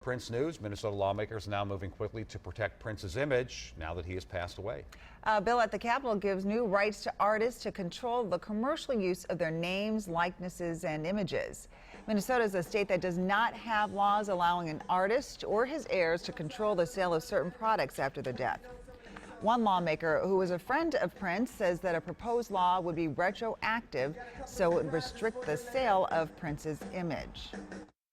Prince news, Minnesota lawmakers now moving quickly to protect Prince's image now that he has passed away. A bill at the Capitol gives new rights to artists to control the commercial use of their names, likenesses, and images. Minnesota is a state that does not have laws allowing an artist or his heirs to control the sale of certain products after their death. One lawmaker who is a friend of Prince says that a proposed law would be retroactive, so it would restrict the sale of Prince's image.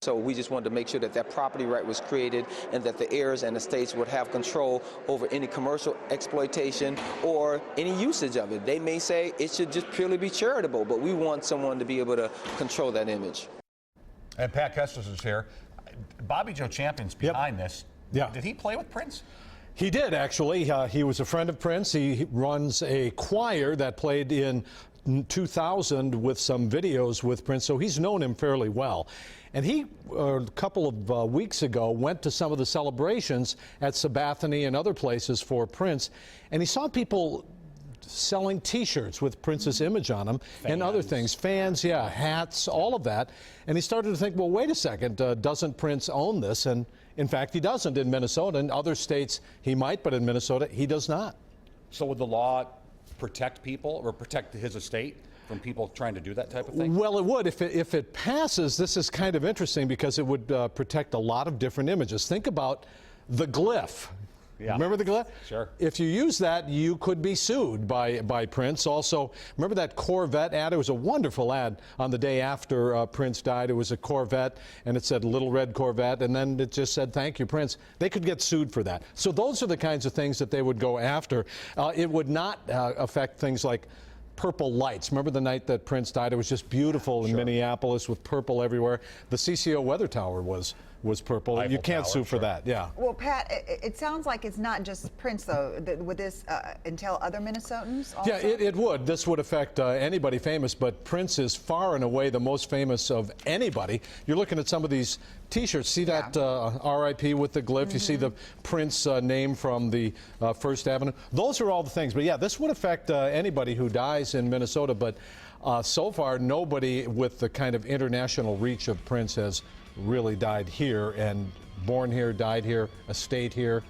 So we just wanted to make sure that that property right was created and that the heirs and estates would have control over any commercial exploitation or any usage of it. They may say it should just purely be charitable, but we want someone to be able to control that image. And Pat Kessler is here. Bobby Joe Champion's behind this. Yeah. Did he play with Prince? He did, actually. He was a friend of Prince. He runs a choir that played in 2000 with some videos with Prince, so he's known him fairly well. And he, a couple of weeks ago, went to some of the celebrations at Sabathani and other places for Prince, and he saw people selling T-shirts with Prince's image on them and other things, fans, yeah, hats, all of that. And he started to think, well, wait a second, doesn't Prince own this? And in fact, he doesn't in Minnesota. In other states, he might, but in Minnesota, he does not. So would the law protect people or protect his estate from people trying to do that type of thing? Well, it would. If it passes, this is kind of interesting because it would protect a lot of different images. Think about the glyph. Yeah. Remember the glyph? Sure. If you use that, you could be sued by Prince. Also, remember that Corvette ad? It was a wonderful ad on the day after Prince died. It was a Corvette, and it said Little Red Corvette, and then it just said, thank you, Prince. They could get sued for that. So those are the kinds of things that they would go after. It would not affect things like purple lights. Remember the night that Prince died? It was just beautiful in Minneapolis with purple everywhere. The CCO weather tower was purple. Eiffel You can't Tower, sue for that, yeah. Well, Pat, it sounds like it's not just Prince, though. Would this entail other Minnesotans also? Yeah, it would. This would affect anybody famous, but Prince is far and away the most famous of anybody. You're looking at some of these T-shirts. See that RIP with the glyph? You see the Prince name from the First Avenue. Those are all the things. But yeah, this would affect anybody who dies in Minnesota. But so far, nobody with the kind of international reach of Prince has really died here and born here, died here, estate here,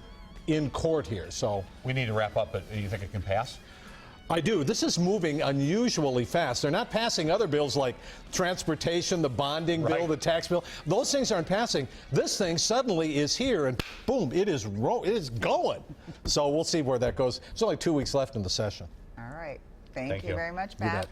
in court here. So We need to wrap up, but do you think it can pass? I do. This is moving unusually fast. They're not passing other bills like transportation, the bonding bill, the tax bill. Those things aren't passing. This thing suddenly is here, and boom, it is going. So we'll see where that goes. There's only 2 weeks left in the session. All right. Thank Thank you you. very much, You Pat. bet.